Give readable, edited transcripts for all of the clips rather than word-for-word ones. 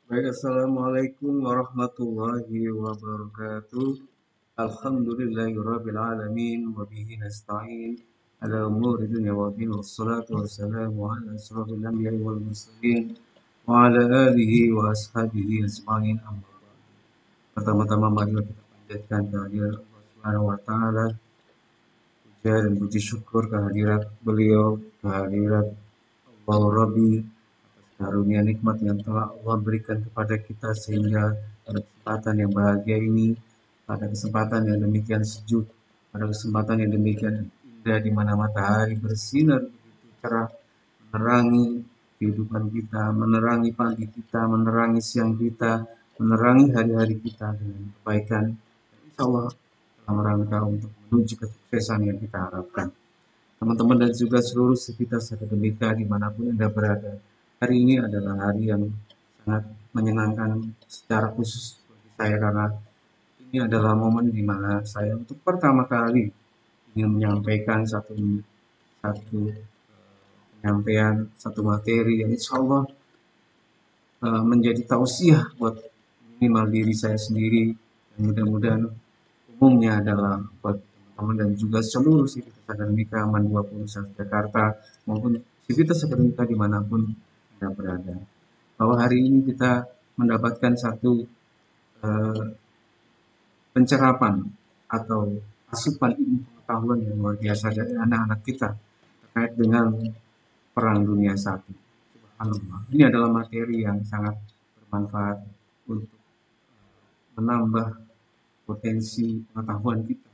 Baik, Assalamualaikum warahmatullahi wabarakatuh. Alhamdulillahirabbil alamin wa bihi nasta'in ala umuri dunya wa din wassalatu wassalamu ala asrofil anbiya'i wal mursalin wa ala alihi wa ashabihi ajma'in amma ba'd. Pertama-tama marilah kita panjatkan kehadiran Allah Subhanahu wa taala, puja dan puji syukur kehadirat beliau, kehadirat Allah Rabbi, karunia nikmat yang telah Allah berikan kepada kita sehingga pada kesempatan yang bahagia ini, pada kesempatan yang demikian sejuk, pada kesempatan yang demikian indah di mana matahari bersinar begitu cerah, menerangi kehidupan kita, menerangi pagi kita, menerangi siang kita, menerangi hari-hari kita dengan kebaikan. Insya Allah dalam rangka untuk menuju kesuksesan yang kita harapkan. Teman-teman dan juga seluruh sivitas akademika dimanapun Anda berada. Hari ini adalah hari yang sangat menyenangkan secara khusus bagi saya karena ini adalah momen di mana saya untuk pertama kali ingin menyampaikan satu penyampaian satu materi yang insya Allah menjadi tausiah buat minimal diri saya sendiri dan mudah-mudahan umumnya adalah buat teman-teman dan juga seluruh sivitas akademika Man 20 Jakarta maupun sivitas akademika dimanapun Anda berada. Bahwa hari ini kita mendapatkan satu eh, pencerapan atau asupan ilmu pengetahuan yang luar biasa dari anak-anak kita terkait dengan Perang Dunia Satu. Subhanallah. Ini adalah materi yang sangat bermanfaat untuk menambah potensi pengetahuan kita,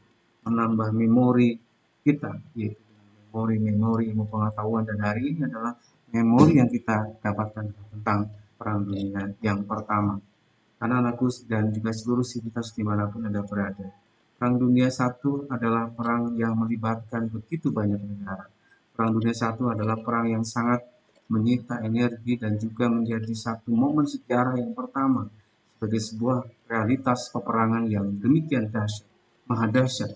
menambah memori kita, yaitu memori-memori ilmu pengetahuan dan hari ini adalah memori yang kita dapatkan tentang Perang Dunia yang pertama. Anak-anakku dan juga seluruh sivitas dimanapun Anda berada. Perang Dunia Satu adalah perang yang melibatkan begitu banyak negara. Perang Dunia Satu adalah perang yang sangat menyita energi dan juga menjadi satu momen sejarah yang pertama sebagai sebuah realitas peperangan yang demikian dahsyat, maha dahsyat.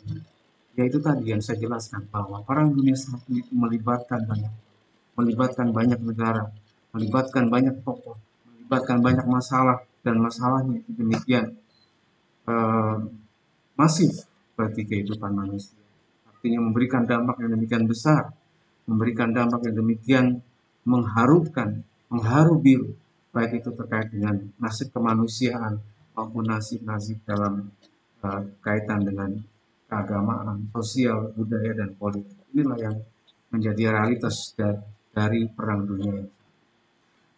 Yaitu tadi yang saya jelaskan bahwa Perang Dunia Satu itu melibatkan banyak negara, melibatkan banyak tokoh, melibatkan banyak masalah dan masalahnya itu demikian eh, masif bagi kehidupan manusia. Artinya memberikan dampak yang demikian besar, memberikan dampak yang demikian mengharukan, mengharu biru, baik itu terkait dengan nasib kemanusiaan maupun nasib-nasib dalam kaitan dengan keagamaan, sosial, budaya, dan politik. Inilah yang menjadi realitas dari Perang Dunia ini.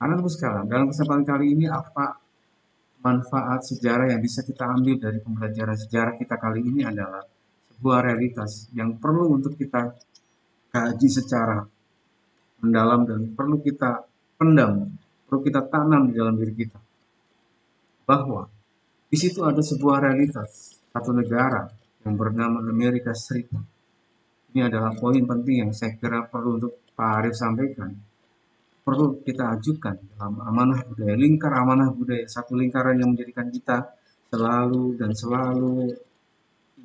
Anak-anak sekarang, dalam kesempatan kali ini apa manfaat sejarah yang bisa kita ambil dari pembelajaran sejarah kita kali ini adalah sebuah realitas yang perlu untuk kita kaji secara mendalam dan perlu kita pendam, perlu kita tanam di dalam diri kita. Bahwa di situ ada sebuah realitas, satu negara yang bernama Amerika Serikat. Ini adalah poin penting yang saya kira perlu untuk Pak Arief sampaikan. Perlu kita ajukan dalam amanah budaya, lingkar amanah budaya, satu lingkaran yang menjadikan kita selalu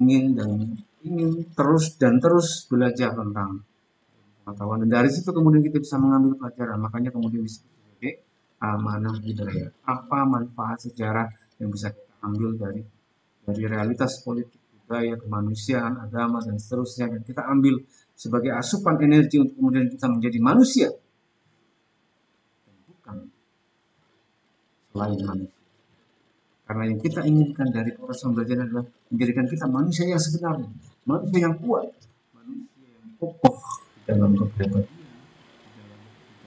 ingin terus belajar tentang pengetahuan dan dari situ kemudian kita bisa mengambil pelajaran, makanya kemudian disebut sebagai amanah budaya. Apa manfaat sejarah yang bisa kita ambil dari realitas politik, budaya, kemanusiaan, agama dan seterusnya dan kita ambil sebagai asupan energi untuk kemudian kita menjadi manusia bukan selain manusia. Karena yang kita inginkan dari proses pembelajaran adalah menjadikan kita manusia yang sebenarnya, manusia yang kuat, manusia yang kokoh di dalam kepribadian,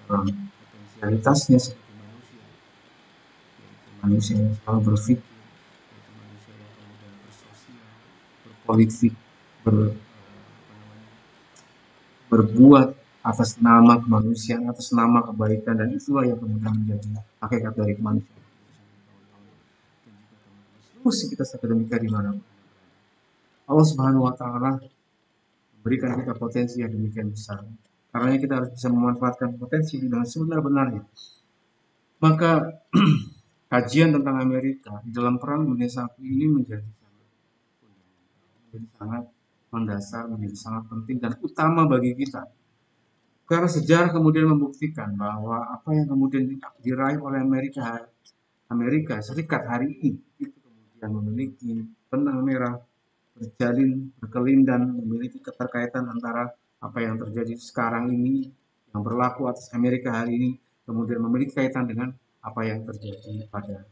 dalam potensialitasnya sebagai manusia, manusia yang selalu berpikir, manusia yang kemudian bersosial, berpolitik, ber, berbuat atas nama kemanusiaan, atas nama kebaikan dan itulah yang kemudian menjadi hakikat dari kemanusiaan. Terus kita akademika di mana Allah Subhanahu wa taala berikan kita potensi yang demikian besar. Karena kita harus bisa memanfaatkan potensi ini dengan sebenar-benarnya. Maka kajian tentang Amerika di dalam Perang Dunia Satu ini menjadi sangat mendasar, menjadi sangat penting dan utama bagi kita. Karena sejarah kemudian membuktikan bahwa apa yang kemudian diraih oleh Amerika Amerika Serikat hari ini itu kemudian memiliki benang merah, berjalin, berkelindan, memiliki keterkaitan antara apa yang terjadi sekarang ini, yang berlaku atas Amerika hari ini, kemudian memiliki kaitan dengan apa yang terjadi pada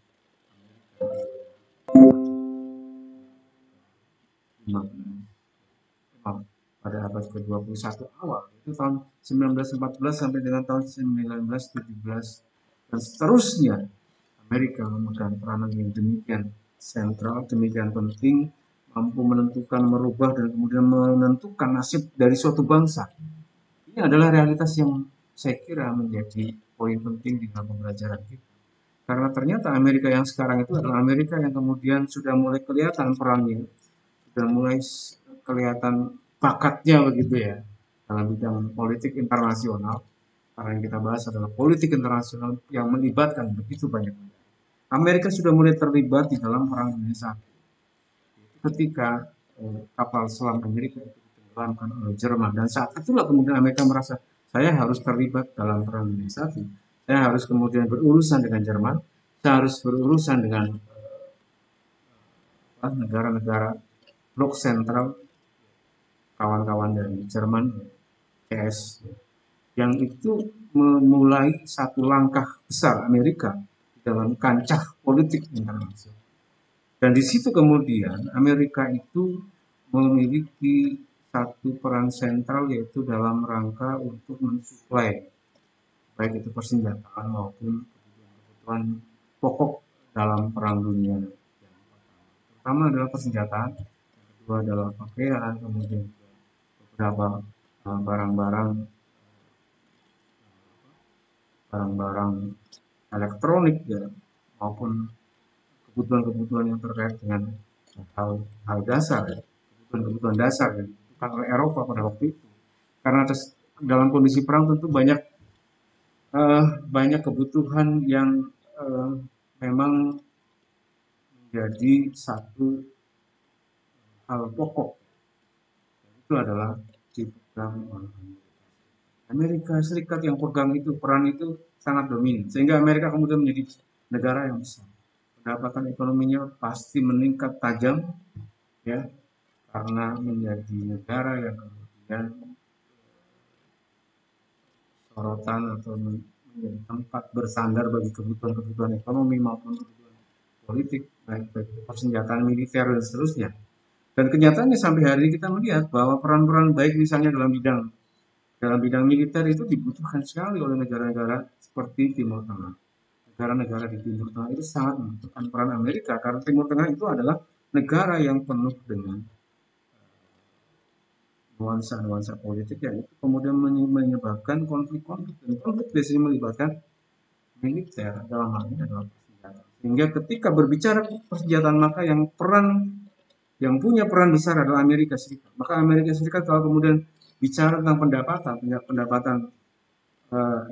pada abad ke-21 awal, itu tahun 1914 sampai dengan tahun 1917 dan seterusnya. Amerika memegang peranan yang demikian sentral, demikian penting, mampu menentukan, merubah, dan kemudian menentukan nasib dari suatu bangsa. Ini adalah realitas yang saya kira menjadi poin penting di dalam pembelajaran kita. Karena ternyata Amerika yang sekarang itu adalah Amerika yang kemudian sudah mulai kelihatan perannya, sudah mulai kelihatan bakatnya begitu ya, dalam bidang politik internasional. Karena yang kita bahas adalah politik internasional yang melibatkan begitu banyak. Amerika sudah mulai terlibat di dalam perang dunia satu. Ketika kapal selam Amerika itu ditenggelamkan oleh Jerman, dan saat itulah kemudian Amerika merasa saya harus terlibat dalam perang dunia satu. Saya harus kemudian berurusan dengan Jerman, saya harus berurusan dengan negara-negara blok sentral, kawan-kawan dari Jerman, CS, yang itu memulai satu langkah besar Amerika dalam kancah politik internasional. Dan di situ kemudian Amerika itu memiliki satu peran sentral, yaitu dalam rangka untuk mensuplai baik itu persenjataan maupun kebutuhan pokok dalam perang dunia. Pertama adalah persenjataan, yang kedua adalah pakaian, kemudian beberapa barang-barang barang-barang elektronik ya, maupun kebutuhan-kebutuhan yang terkait dengan hal dasar, ya, kebutuhan-kebutuhan dasar yang dibutuhkan oleh Eropa pada waktu itu. Karena dalam kondisi perang tentu banyak kebutuhan yang memang menjadi satu hal pokok. Itu adalah dipegang Amerika Serikat yang pegang itu, peran itu sangat dominan. Sehingga Amerika kemudian menjadi negara yang besar. Pendapatan ekonominya pasti meningkat tajam, ya, karena menjadi negara yang kemudian sorotan atau menjadi tempat bersandar bagi kebutuhan-kebutuhan ekonomi maupun kebutuhan politik, baik persenjataan militer dan seterusnya. Dan kenyataannya sampai hari ini kita melihat bahwa peran-peran baik misalnya dalam bidang militer itu dibutuhkan sekali oleh negara-negara seperti Timur Tengah. Negara-negara di Timur Tengah itu sangat membutuhkan peran Amerika karena Timur Tengah itu adalah negara yang penuh dengan nuansa-nuansa politik yang itu kemudian menyebabkan konflik-konflik, dan konflik biasanya melibatkan militer, dalam hal ini adalah persenjataan. Sehingga ketika berbicara persenjataan, maka yang punya peran besar adalah Amerika Serikat. Maka Amerika Serikat kalau kemudian bicara tentang pendapatan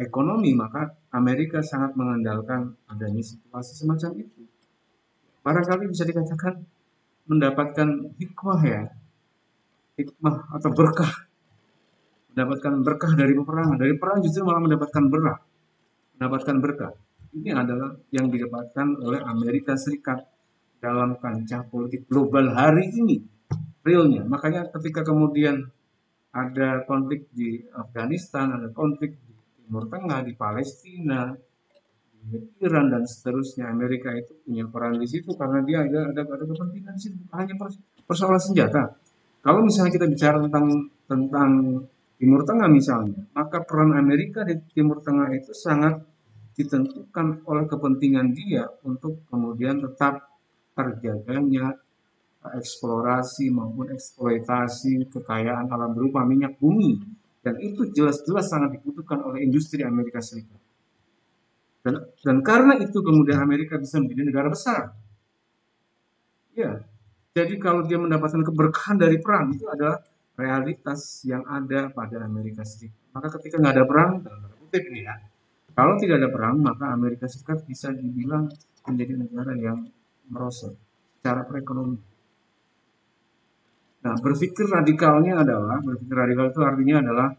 ekonomi, maka Amerika sangat mengandalkan adanya situasi semacam itu. Barangkali bisa dikatakan mendapatkan hikmah ya, hikmah atau berkah, mendapatkan berkah dari peperangan. Dari perang justru malah mendapatkan berkah. Ini adalah yang didapatkan oleh Amerika Serikat dalam kancah politik global hari ini, realnya. Makanya ketika kemudian ada konflik di Afghanistan, ada konflik di Timur Tengah, di Palestina, di Iran dan seterusnya, Amerika itu punya peran di situ karena dia ada kepentingan di situ, hanya persoalan senjata. Kalau misalnya kita bicara tentang Timur Tengah misalnya, maka peran Amerika di Timur Tengah itu sangat ditentukan oleh kepentingan dia untuk kemudian tetap terjaganya eksplorasi maupun eksploitasi kekayaan alam berupa minyak bumi, dan itu jelas-jelas sangat dibutuhkan oleh industri Amerika Serikat. Dan karena itu kemudian Amerika bisa menjadi negara besar. Ya, jadi kalau dia mendapatkan keberkahan dari perang, itu adalah realitas yang ada pada Amerika Serikat. Maka ketika nggak ada perang, dalam kutip ini ya, kalau tidak ada perang, maka Amerika Serikat bisa dibilang menjadi negara yang merosot secara perekonomian. Nah, berpikir radikal itu artinya adalah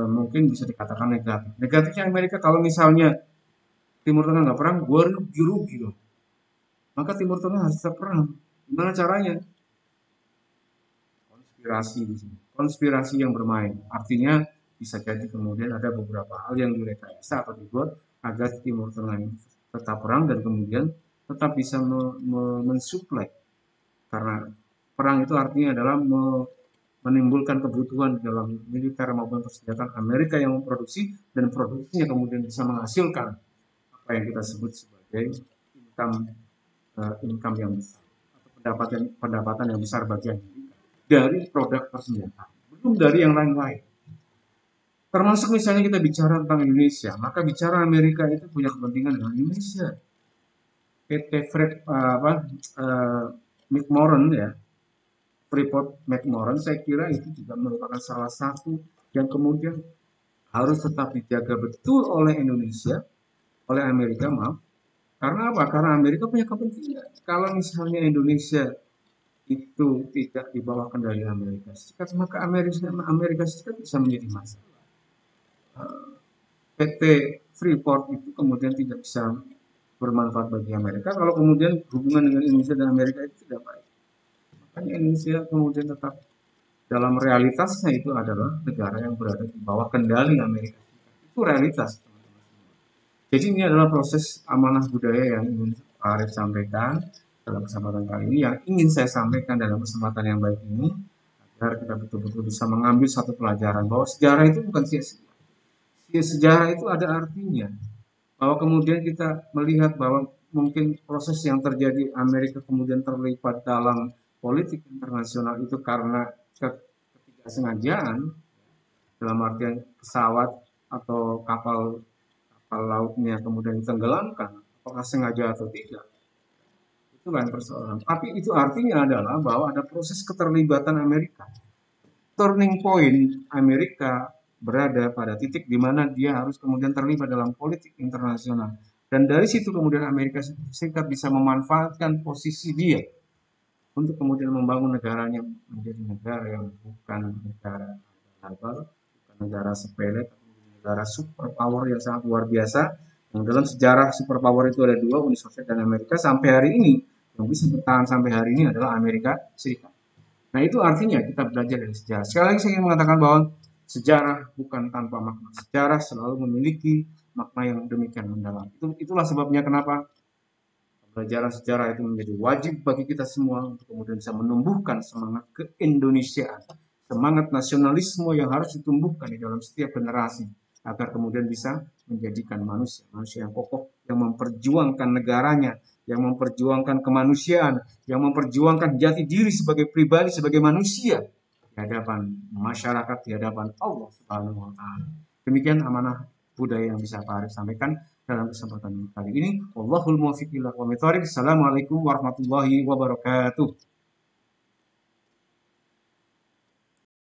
mungkin bisa dikatakan negatif. Negatifnya Amerika kalau misalnya Timur Tengah nggak perang, gue rugi loh. Maka Timur Tengah harus tetap perang. Gimana caranya? Konspirasi di sini. Konspirasi yang bermain. Artinya bisa jadi kemudian ada beberapa hal yang direkayasa atau dibuat agar Timur Tengah ini tetap perang dan kemudian tetap bisa mensuplai. Karena perang itu artinya adalah menimbulkan kebutuhan dalam militer maupun persenjataan Amerika yang memproduksi dan produksinya kemudian bisa menghasilkan apa yang kita sebut sebagai income income yang besar atau pendapatan yang besar bagi Amerika dari produk persenjataan, belum dari yang lain-lain. Termasuk misalnya kita bicara tentang Indonesia, maka bicara Amerika itu punya kepentingan dengan Indonesia. PT Fred McMoran ya, Freeport McMoran, saya kira itu juga merupakan salah satu yang kemudian harus tetap dijaga betul oleh Indonesia, oleh Amerika, maaf. Karena apa? Karena Amerika punya kepentingan. Kalau misalnya Indonesia itu tidak di bawah kendali Amerika Serikat, maka Amerika Serikat bisa menjadi masalah. PT Freeport itu kemudian tidak bisa bermanfaat bagi Amerika kalau kemudian hubungan dengan Indonesia dan Amerika itu tidak baik. Makanya Indonesia kemudian tetap dalam realitasnya itu adalah negara yang berada di bawah kendali Amerika Serikat. Itu realitas. Jadi ini adalah proses amanah budaya yang ingin Pak Arief sampaikan dalam kesempatan kali ini, yang ingin saya sampaikan dalam kesempatan yang baik ini, agar kita betul-betul bisa mengambil satu pelajaran bahwa sejarah itu bukan sia-sia. Sejarah itu ada artinya. Bahwa kemudian kita melihat bahwa mungkin proses yang terjadi Amerika kemudian terlibat dalam politik internasional itu karena ketidaksengajaan, dalam artian pesawat atau kapal lautnya kemudian ditenggelamkan, apakah sengaja atau tidak, itu lain persoalan. Tapi itu artinya adalah bahwa ada proses keterlibatan Amerika. Turning point Amerika berada pada titik di mana dia harus kemudian terlibat dalam politik internasional. Dan dari situ kemudian Amerika Serikat bisa memanfaatkan posisi dia untuk kemudian membangun negaranya menjadi negara yang bukan negara global, bukan negara sepele, tapi negara superpower yang sangat luar biasa. Yang dalam sejarah superpower itu ada dua, Uni Soviet dan Amerika. Sampai hari ini yang bisa bertahan sampai hari ini adalah Amerika Serikat. Nah itu artinya kita belajar dari sejarah. Sekali lagi saya ingin mengatakan bahwa sejarah bukan tanpa makna. Sejarah selalu memiliki makna yang demikian mendalam. Itulah sebabnya kenapa pelajaran sejarah itu menjadi wajib bagi kita semua untuk kemudian bisa menumbuhkan semangat keindonesiaan, semangat nasionalisme yang harus ditumbuhkan di dalam setiap generasi agar kemudian bisa menjadikan manusia yang kokoh, yang memperjuangkan negaranya, yang memperjuangkan kemanusiaan, yang memperjuangkan jati diri sebagai pribadi, sebagai manusia di hadapan masyarakat, di hadapan Allah Subhanahu wa taala. Demikian amanah budaya yang bisa Pak Arief sampaikan dalam kesempatan kali ini. Wallahul muwaffiq ila aqwamit thoriq. Assalamualaikum warahmatullahi wabarakatuh.